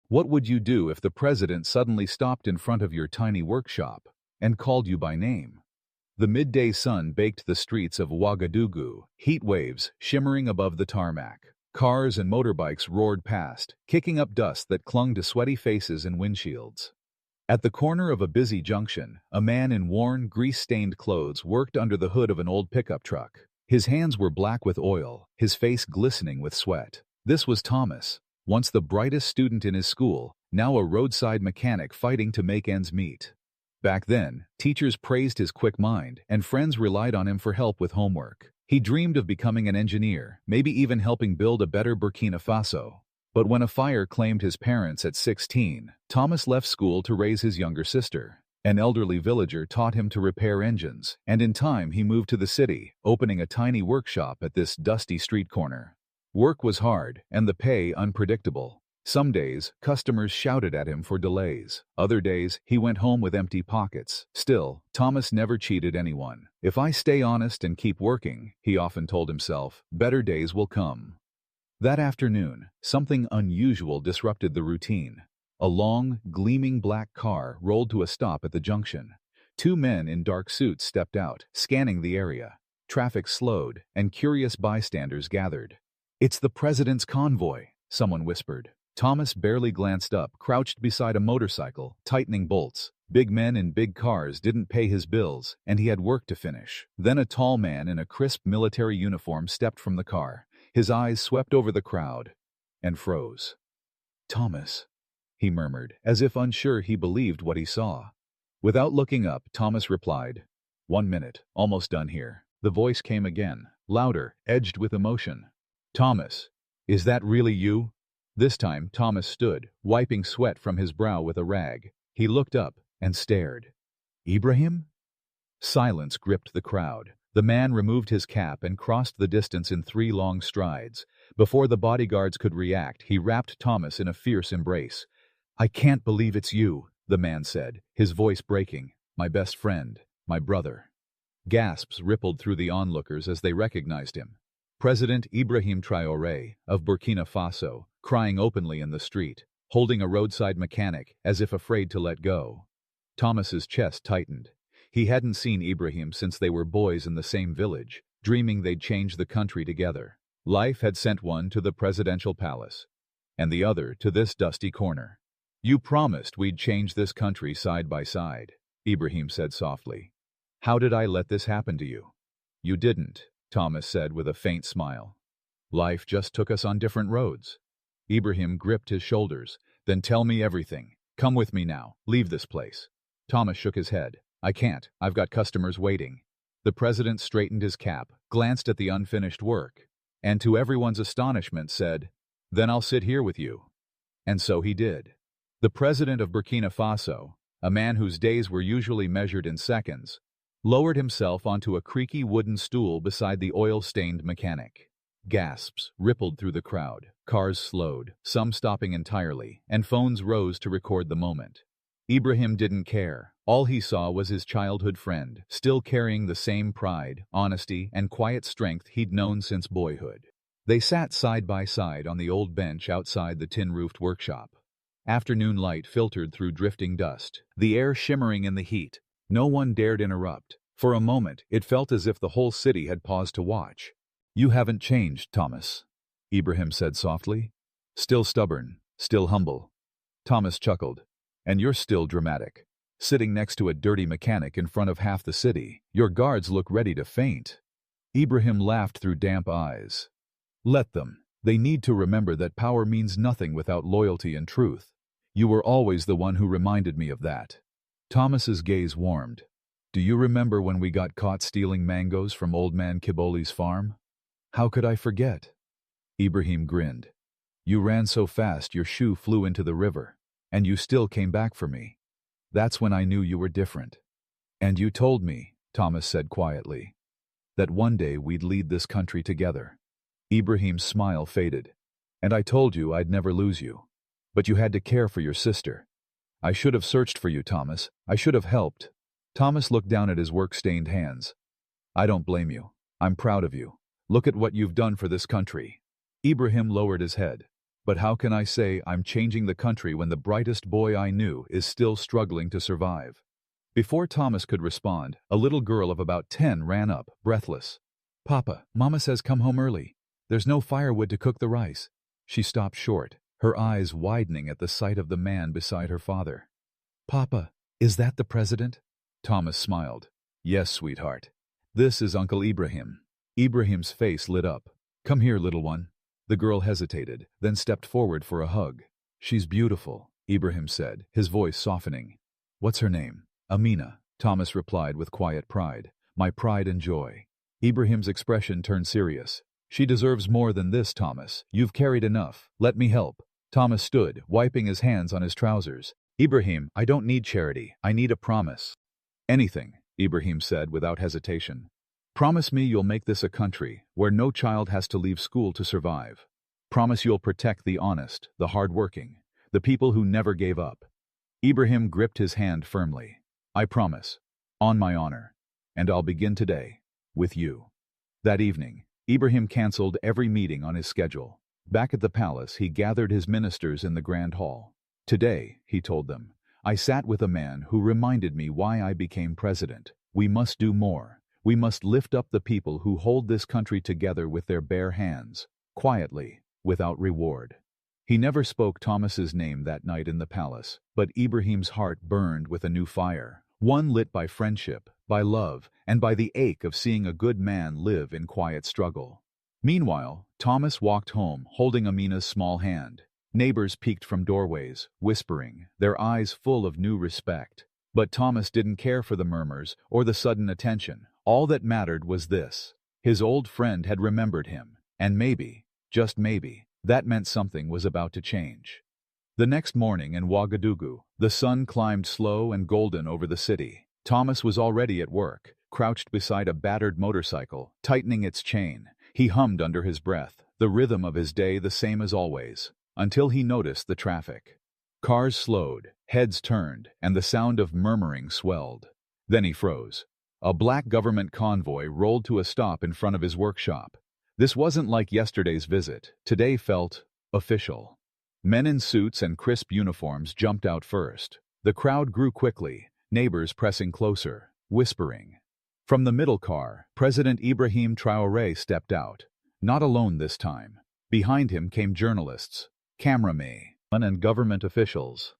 What would you do if the president suddenly stopped in front of your tiny workshop and called you by name? The midday sun baked the streets of Ouagadougou, heat waves shimmering above the tarmac. Cars and motorbikes roared past, kicking up dust that clung to sweaty faces and windshields. At the corner of a busy junction, a man in worn, grease-stained clothes worked under the hood of an old pickup truck. His hands were black with oil, his face glistening with sweat. This was Thomas, once the brightest student in his school, now a roadside mechanic fighting to make ends meet. Back then, teachers praised his quick mind, and friends relied on him for help with homework. He dreamed of becoming an engineer, maybe even helping build a better Burkina Faso. But when a fire claimed his parents at 16, Thomas left school to raise his younger sister. An elderly villager taught him to repair engines, and in time he moved to the city, opening a tiny workshop at this dusty street corner. Work was hard, and the pay unpredictable. Some days, customers shouted at him for delays. Other days, he went home with empty pockets. Still, Thomas never cheated anyone. "If I stay honest and keep working," he often told himself, "better days will come." That afternoon, something unusual disrupted the routine. A long, gleaming black car rolled to a stop at the junction. Two men in dark suits stepped out, scanning the area. Traffic slowed, and curious bystanders gathered. "It's the president's convoy," someone whispered. Thomas barely glanced up, crouched beside a motorcycle, tightening bolts. Big men in big cars didn't pay his bills, and he had work to finish. Then a tall man in a crisp military uniform stepped from the car. His eyes swept over the crowd and froze. "Thomas," he murmured, as if unsure he believed what he saw. Without looking up, Thomas replied, "1 minute, almost done here." The voice came again, louder, edged with emotion. "Thomas, is that really you?" This time, Thomas stood, wiping sweat from his brow with a rag. He looked up and stared. "Ibrahim?" Silence gripped the crowd. The man removed his cap and crossed the distance in 3 long strides. Before the bodyguards could react, he wrapped Thomas in a fierce embrace. "I can't believe it's you," the man said, his voice breaking. "My best friend, my brother." Gasps rippled through the onlookers as they recognized him. President Ibrahim Traoré, of Burkina Faso, crying openly in the street, holding a roadside mechanic as if afraid to let go. Thomas's chest tightened. He hadn't seen Ibrahim since they were boys in the same village, dreaming they'd change the country together. Life had sent one to the presidential palace, and the other to this dusty corner. "You promised we'd change this country side by side," Ibrahim said softly. "How did I let this happen to you?" "You didn't," Thomas said with a faint smile. "Life just took us on different roads." Ibrahim gripped his shoulders. "Then tell me everything. Come with me now. Leave this place." Thomas shook his head. "I can't. I've got customers waiting." The president straightened his cap, glanced at the unfinished work, and to everyone's astonishment said, "Then I'll sit here with you." And so he did. The president of Burkina Faso, a man whose days were usually measured in seconds, lowered himself onto a creaky wooden stool beside the oil-stained mechanic. Gasps rippled through the crowd. Cars slowed, some stopping entirely, and phones rose to record the moment. Ibrahim didn't care. All he saw was his childhood friend, still carrying the same pride, honesty, and quiet strength he'd known since boyhood. They sat side by side on the old bench outside the tin-roofed workshop. Afternoon light filtered through drifting dust, the air shimmering in the heat. No one dared interrupt. For a moment, it felt as if the whole city had paused to watch. "You haven't changed, Thomas," Ibrahim said softly. "Still stubborn, still humble." Thomas chuckled. "And you're still dramatic. Sitting next to a dirty mechanic in front of half the city. Your guards look ready to faint." Ibrahim laughed through damp eyes. "Let them. They need to remember that power means nothing without loyalty and truth. You were always the one who reminded me of that." Thomas's gaze warmed. "Do you remember when we got caught stealing mangoes from Old Man Kiboli's farm?" "How could I forget?" Ibrahim grinned. "You ran so fast your shoe flew into the river, and you still came back for me. That's when I knew you were different. And you told me," Thomas said quietly, "that one day we'd lead this country together." Ibrahim's smile faded. "And I told you I'd never lose you. But you had to care for your sister. I should have searched for you, Thomas. I should have helped." Thomas looked down at his work-stained hands. "I don't blame you. I'm proud of you. Look at what you've done for this country." Ibrahim lowered his head. But how can I say I'm changing the country when the brightest boy I knew is still struggling to survive? Before Thomas could respond, a little girl of about 10 ran up, breathless. Papa, Mama says come home early. There's no firewood to cook the rice. She stopped short, her eyes widening at the sight of the man beside her father. Papa, is that the president? Thomas smiled. Yes, sweetheart. This is Uncle Ibrahim. Ibrahim's face lit up. Come here, little one. The girl hesitated, then stepped forward for a hug. She's beautiful, Ibrahim said, his voice softening. What's her name? Amina, Thomas replied with quiet pride. My pride and joy. Ibrahim's expression turned serious. She deserves more than this, Thomas. You've carried enough. Let me help. Thomas stood, wiping his hands on his trousers. Ibrahim, I don't need charity. I need a promise. Anything, Ibrahim said without hesitation. Promise me you'll make this a country where no child has to leave school to survive. Promise you'll protect the honest, the hardworking, the people who never gave up. Ibrahim gripped his hand firmly. I promise, on my honor, and I'll begin today, with you. That evening, Ibrahim canceled every meeting on his schedule. Back at the palace, he gathered his ministers in the grand hall. Today, he told them, I sat with a man who reminded me why I became president. We must do more. We must lift up the people who hold this country together with their bare hands, quietly, without reward. He never spoke Thomas's name that night in the palace, but Ibrahim's heart burned with a new fire, one lit by friendship, by love, and by the ache of seeing a good man live in quiet struggle. Meanwhile, Thomas walked home, holding Amina's small hand. Neighbors peeked from doorways, whispering, their eyes full of new respect. But Thomas didn't care for the murmurs or the sudden attention. All that mattered was this. His old friend had remembered him, and maybe, just maybe, that meant something was about to change. The next morning in Ouagadougou, the sun climbed slow and golden over the city. Thomas was already at work, crouched beside a battered motorcycle, tightening its chain. He hummed under his breath, the rhythm of his day the same as always, until he noticed the traffic. Cars slowed, heads turned, and the sound of murmuring swelled. Then he froze. A black government convoy rolled to a stop in front of his workshop. This wasn't like yesterday's visit. Today felt official. Men in suits and crisp uniforms jumped out first. The crowd grew quickly, neighbors pressing closer, whispering. From the middle car, President Ibrahim Traoré stepped out. Not alone this time. Behind him came journalists, cameramen, and government officials.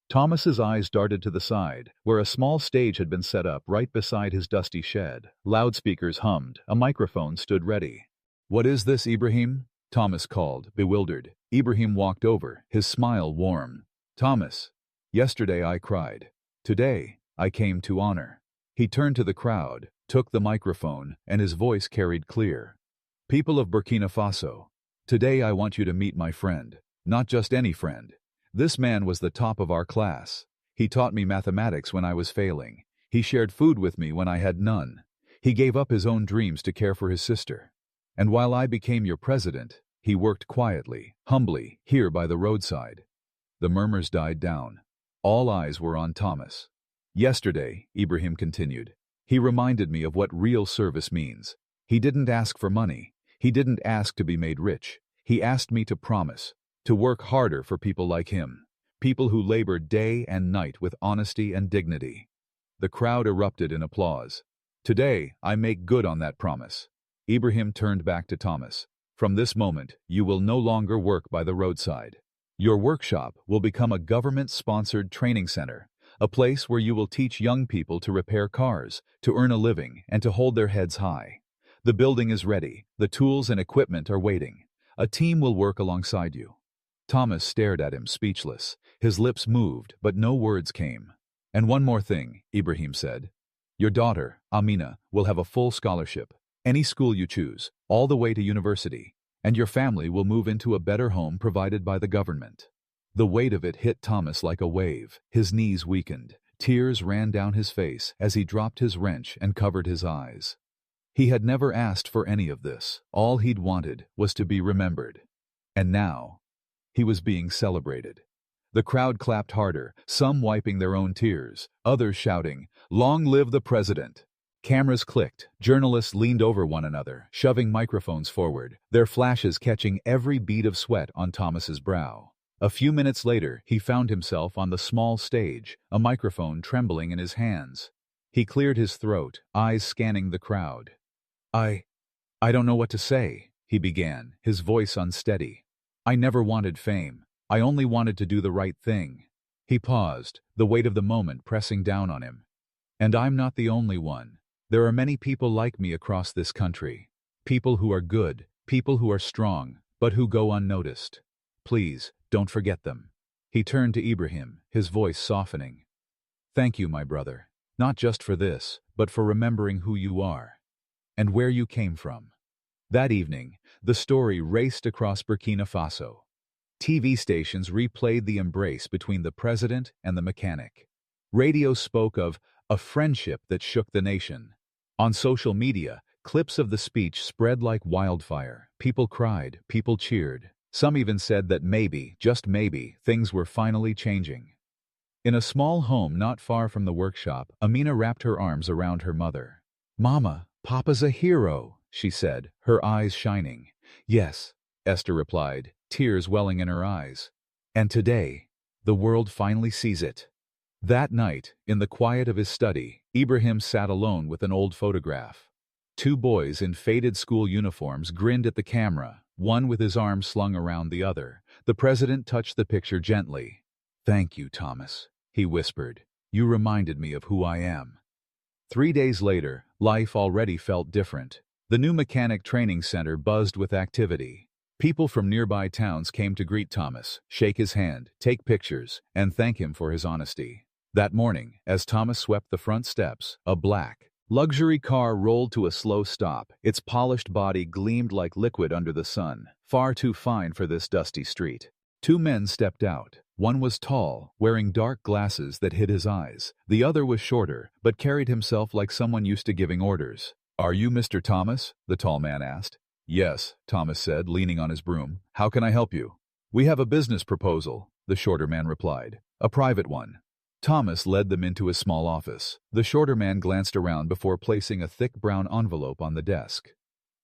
Thomas's eyes darted to the side, where a small stage had been set up right beside his dusty shed. Loudspeakers hummed, a microphone stood ready. What is this, Ibrahim? Thomas called, bewildered. Ibrahim walked over, his smile warm. Thomas, yesterday I cried. Today, I came to honor. He turned to the crowd, took the microphone, and his voice carried clear. People of Burkina Faso, today I want you to meet my friend. Not just any friend. This man was the top of our class. He taught me mathematics when I was failing. He shared food with me when I had none. He gave up his own dreams to care for his sister. And while I became your president, he worked quietly, humbly, here by the roadside. The murmurs died down. All eyes were on Thomas. Yesterday, Ibrahim continued, he reminded me of what real service means. He didn't ask for money. He didn't ask to be made rich. He asked me to promise, to work harder for people like him, people who labored day and night with honesty and dignity. The crowd erupted in applause. Today, I make good on that promise. Ibrahim turned back to Thomas. From this moment, you will no longer work by the roadside. Your workshop will become a government-sponsored training center, a place where you will teach young people to repair cars, to earn a living, and to hold their heads high. The building is ready. The tools and equipment are waiting. A team will work alongside you. Thomas stared at him, speechless. His lips moved, but no words came. And one more thing, Ibrahim said. Your daughter, Amina, will have a full scholarship. Any school you choose, all the way to university. And your family will move into a better home provided by the government. The weight of it hit Thomas like a wave. His knees weakened. Tears ran down his face as he dropped his wrench and covered his eyes. He had never asked for any of this. All he'd wanted was to be remembered. And now, he was being celebrated. The crowd clapped harder, some wiping their own tears, others shouting, "Long live the president!" Cameras clicked. Journalists leaned over one another, shoving microphones forward, their flashes catching every bead of sweat on Thomas's brow. A few minutes later, he found himself on the small stage, a microphone trembling in his hands. He cleared his throat, eyes scanning the crowd. I don't know what to say, he began, his voice unsteady. I never wanted fame. I only wanted to do the right thing. He paused, the weight of the moment pressing down on him. And I'm not the only one. There are many people like me across this country. People who are good, people who are strong, but who go unnoticed. Please, don't forget them. He turned to Ibrahim, his voice softening. Thank you, my brother. Not just for this, but for remembering who you are. And where you came from. That evening, the story raced across Burkina Faso. TV stations replayed the embrace between the president and the mechanic. Radio spoke of a friendship that shook the nation. On social media, clips of the speech spread like wildfire. People cried, people cheered. Some even said that maybe, just maybe, things were finally changing. In a small home not far from the workshop, Amina wrapped her arms around her mother. Mama, Papa's a hero, she said, her eyes shining. Yes, Esther replied, tears welling in her eyes. And today, the world finally sees it. That night, in the quiet of his study, Ibrahim sat alone with an old photograph. Two boys in faded school uniforms grinned at the camera, one with his arm slung around the other. The president touched the picture gently. Thank you, Thomas, he whispered. You reminded me of who I am. 3 days later, life already felt different. The new mechanic training center buzzed with activity. People from nearby towns came to greet Thomas, shake his hand, take pictures, and thank him for his honesty. That morning, as Thomas swept the front steps, a black, luxury car rolled to a slow stop. Its polished body gleamed like liquid under the sun, far too fine for this dusty street. Two men stepped out. One was tall, wearing dark glasses that hid his eyes. The other was shorter, but carried himself like someone used to giving orders. Are you Mr. Thomas? The tall man asked. Yes, Thomas said, leaning on his broom. How can I help you? We have a business proposal, the shorter man replied. A private one. Thomas led them into a small office. The shorter man glanced around before placing a thick brown envelope on the desk.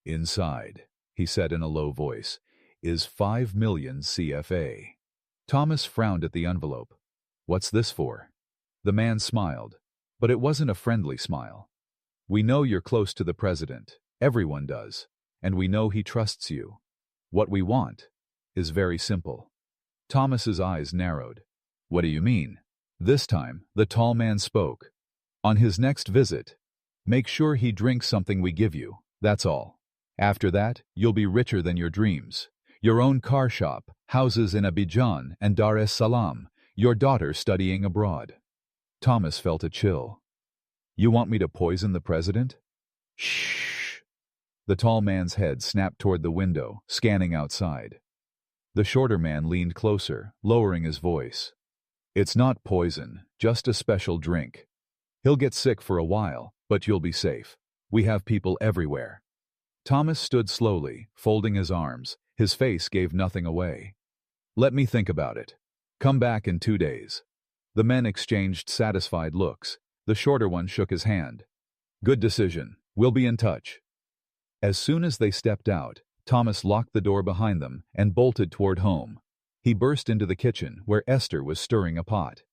Inside, he said in a low voice, is 5 million CFA. Thomas frowned at the envelope. What's this for? The man smiled, but it wasn't a friendly smile. We know you're close to the president. Everyone does. And we know he trusts you. What we want is very simple. Thomas's eyes narrowed. What do you mean? This time, the tall man spoke. On his next visit, make sure he drinks something we give you, that's all. After that, you'll be richer than your dreams. Your own car shop, houses in Abidjan and Dar es Salaam, your daughter studying abroad. Thomas felt a chill. You want me to poison the president? Shh. The tall man's head snapped toward the window, scanning outside. The shorter man leaned closer, lowering his voice. It's not poison, just a special drink. He'll get sick for a while, but you'll be safe. We have people everywhere. Thomas stood slowly, folding his arms. His face gave nothing away. Let me think about it. Come back in 2 days. The men exchanged satisfied looks. The shorter one shook his hand. Good decision. We'll be in touch. As soon as they stepped out, Thomas locked the door behind them and bolted toward home. He burst into the kitchen, where Esther was stirring a pot.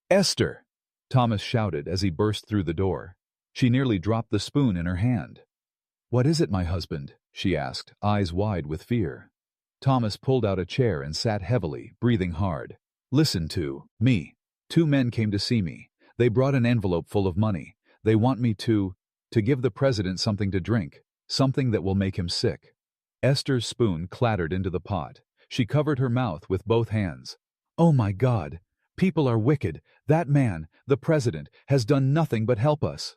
Esther! Thomas shouted as he burst through the door. She nearly dropped the spoon in her hand. What is it, my husband? She asked, eyes wide with fear. Thomas pulled out a chair and sat heavily, breathing hard. Listen to me. 2 men came to see me. They brought an envelope full of money. They want me to give the president something to drink, something that will make him sick. Esther's spoon clattered into the pot. She covered her mouth with both hands. Oh my God! People are wicked. That man, the president, has done nothing but help us.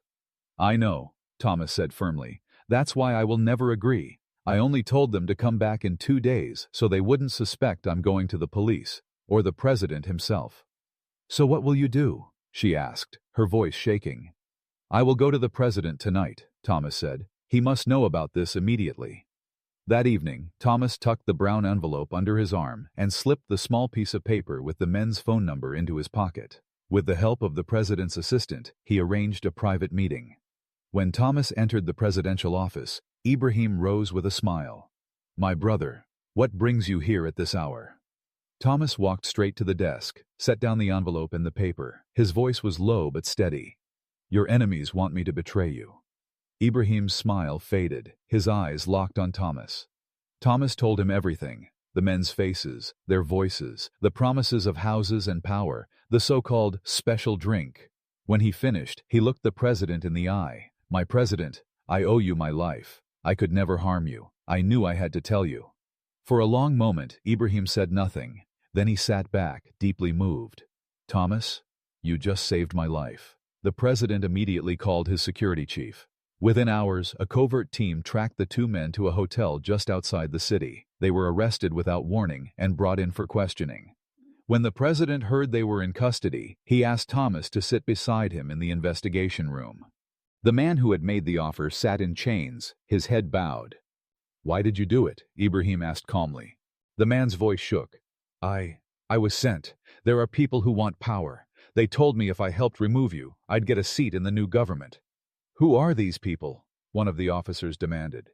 I know, Thomas said firmly. That's why I will never agree. I only told them to come back in 2 days so they wouldn't suspect I'm going to the police, or the president himself. So what will you do? She asked, her voice shaking. I will go to the president tonight, Thomas said. He must know about this immediately. That evening, Thomas tucked the brown envelope under his arm and slipped the small piece of paper with the men's phone number into his pocket. With the help of the president's assistant, he arranged a private meeting. When Thomas entered the presidential office, Ibrahim rose with a smile. "My brother, what brings you here at this hour?" Thomas walked straight to the desk, set down the envelope and the paper. His voice was low but steady. "Your enemies want me to betray you." Ibrahim's smile faded, his eyes locked on Thomas. Thomas told him everything: the men's faces, their voices, the promises of houses and power, the so-called special drink. When he finished, he looked the president in the eye. "My president, I owe you my life. I could never harm you. I knew I had to tell you." For a long moment, Ibrahim said nothing. Then he sat back, deeply moved. "Thomas, you just saved my life." The president immediately called his security chief. Within hours, a covert team tracked the two men to a hotel just outside the city. They were arrested without warning and brought in for questioning. When the president heard they were in custody, he asked Thomas to sit beside him in the investigation room. The man who had made the offer sat in chains, his head bowed. "Why did you do it?" Ibrahim asked calmly. The man's voice shook. I was sent. There are people who want power. They told me if I helped remove you, I'd get a seat in the new government." "Who are these people?" one of the officers demanded.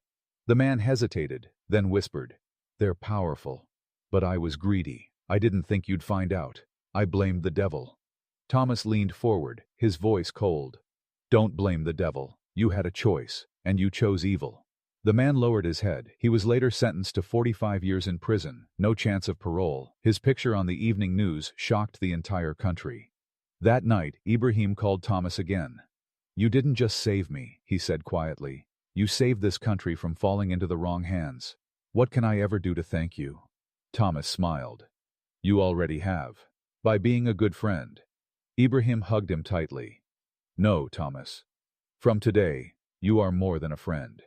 The man hesitated, then whispered, "They're powerful. But I was greedy. I didn't think you'd find out. I blamed the devil." Thomas leaned forward, his voice cold. "Don't blame the devil. You had a choice, and you chose evil." The man lowered his head. He was later sentenced to 45 years in prison, no chance of parole. His picture on the evening news shocked the entire country. That night, Ibrahim called Thomas again. "You didn't just save me," he said quietly. "You saved this country from falling into the wrong hands. What can I ever do to thank you?" Thomas smiled. "You already have. By being a good friend." Ibrahim hugged him tightly. "No, Thomas. From today, you are more than a friend.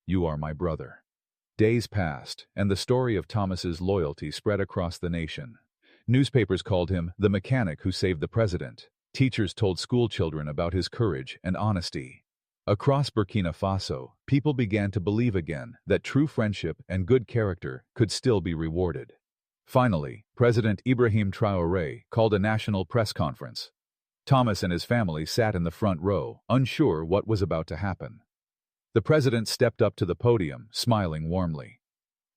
You are my brother." Days passed, and the story of Thomas's loyalty spread across the nation. Newspapers called him the mechanic who saved the president. Teachers told school children about his courage and honesty. Across Burkina Faso, people began to believe again that true friendship and good character could still be rewarded. Finally, President Ibrahim Traoré called a national press conference. Thomas and his family sat in the front row, unsure what was about to happen. The president stepped up to the podium, smiling warmly.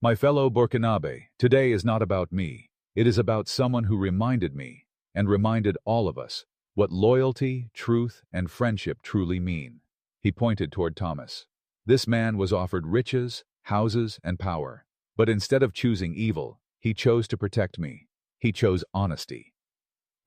"My fellow Burkinabe, today is not about me. It is about someone who reminded me, and reminded all of us, what loyalty, truth, and friendship truly mean." He pointed toward Thomas. "This man was offered riches, houses, and power. But instead of choosing evil, he chose to protect me. He chose honesty."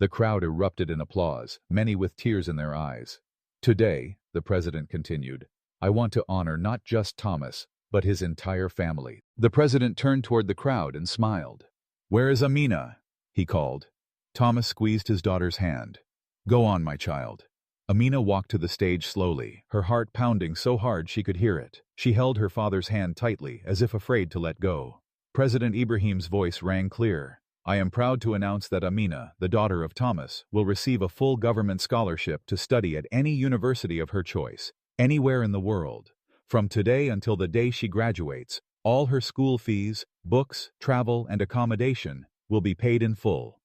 The crowd erupted in applause, many with tears in their eyes. "Today," the president continued, "I want to honor not just Thomas, but his entire family." The president turned toward the crowd and smiled. "Where is Amina?" he called. Thomas squeezed his daughter's hand. "Go on, my child." Amina walked to the stage slowly, her heart pounding so hard she could hear it. She held her father's hand tightly, as if afraid to let go. President Ibrahim's voice rang clear. "I am proud to announce that Amina, the daughter of Thomas, will receive a full government scholarship to study at any university of her choice, anywhere in the world. From today until the day she graduates, all her school fees, books, travel, and accommodation will be paid in full."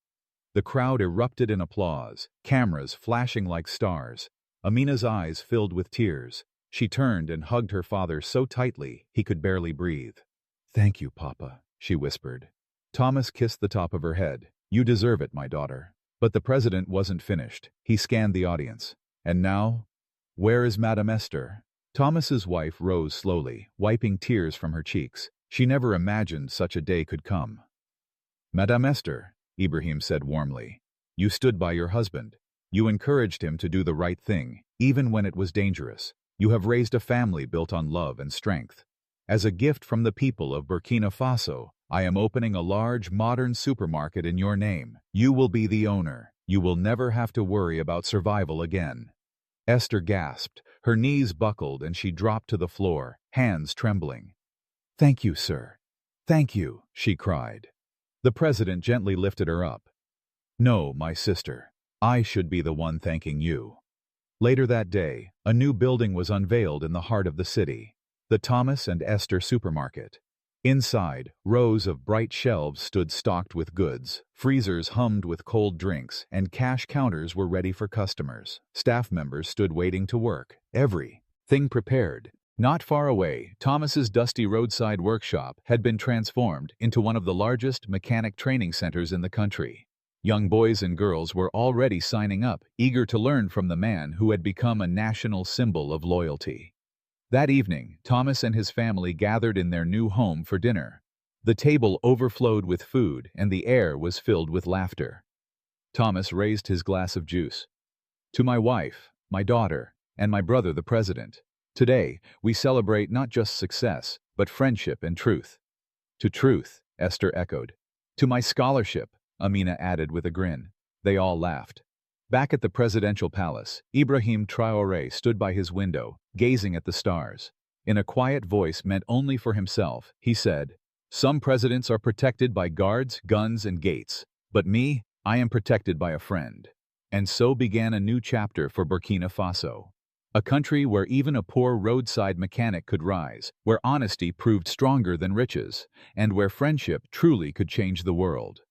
The crowd erupted in applause, cameras flashing like stars. Amina's eyes filled with tears. She turned and hugged her father so tightly he could barely breathe. "Thank you, Papa," she whispered. Thomas kissed the top of her head. "You deserve it, my daughter." But the president wasn't finished. He scanned the audience. "And now, where is Madame Esther?" Thomas's wife rose slowly, wiping tears from her cheeks. She never imagined such a day could come. "Madame Esther," Ibrahim said warmly, "you stood by your husband. You encouraged him to do the right thing, even when it was dangerous. You have raised a family built on love and strength. As a gift from the people of Burkina Faso, I am opening a large, modern supermarket in your name. You will be the owner. You will never have to worry about survival again." Esther gasped. Her knees buckled and she dropped to the floor, hands trembling. "Thank you, sir. Thank you," she cried. The president gently lifted her up. "No, my sister. I should be the one thanking you." Later that day, a new building was unveiled in the heart of the city, the Thomas and Esther supermarket. Inside, rows of bright shelves stood stocked with goods, freezers hummed with cold drinks, and cash counters were ready for customers. Staff members stood waiting to work. Every Thing prepared. Not far away, Thomas's dusty roadside workshop had been transformed into one of the largest mechanic training centers in the country. Young boys and girls were already signing up, eager to learn from the man who had become a national symbol of loyalty. That evening, Thomas and his family gathered in their new home for dinner. The table overflowed with food, and the air was filled with laughter. Thomas raised his glass of juice. To my wife, my daughter, and my brother the president, today we celebrate not just success, but friendship and truth. To truth, Esther echoed. To my scholarship, Amina added with a grin. They all laughed. Back at the presidential palace, Ibrahim Traoré stood by his window, gazing at the stars. In a quiet voice meant only for himself, he said, "Some presidents are protected by guards, guns, and gates. But me, I am protected by a friend." And so began a new chapter for Burkina Faso. A country where even a poor roadside mechanic could rise, where honesty proved stronger than riches, and where friendship truly could change the world.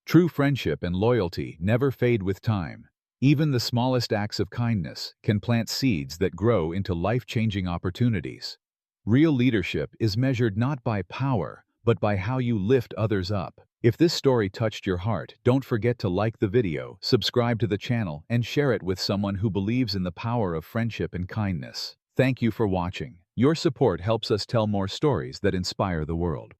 True friendship and loyalty never fade with time. Even the smallest acts of kindness can plant seeds that grow into life-changing opportunities. Real leadership is measured not by power, but by how you lift others up. If this story touched your heart, don't forget to like the video, subscribe to the channel, and share it with someone who believes in the power of friendship and kindness. Thank you for watching. Your support helps us tell more stories that inspire the world.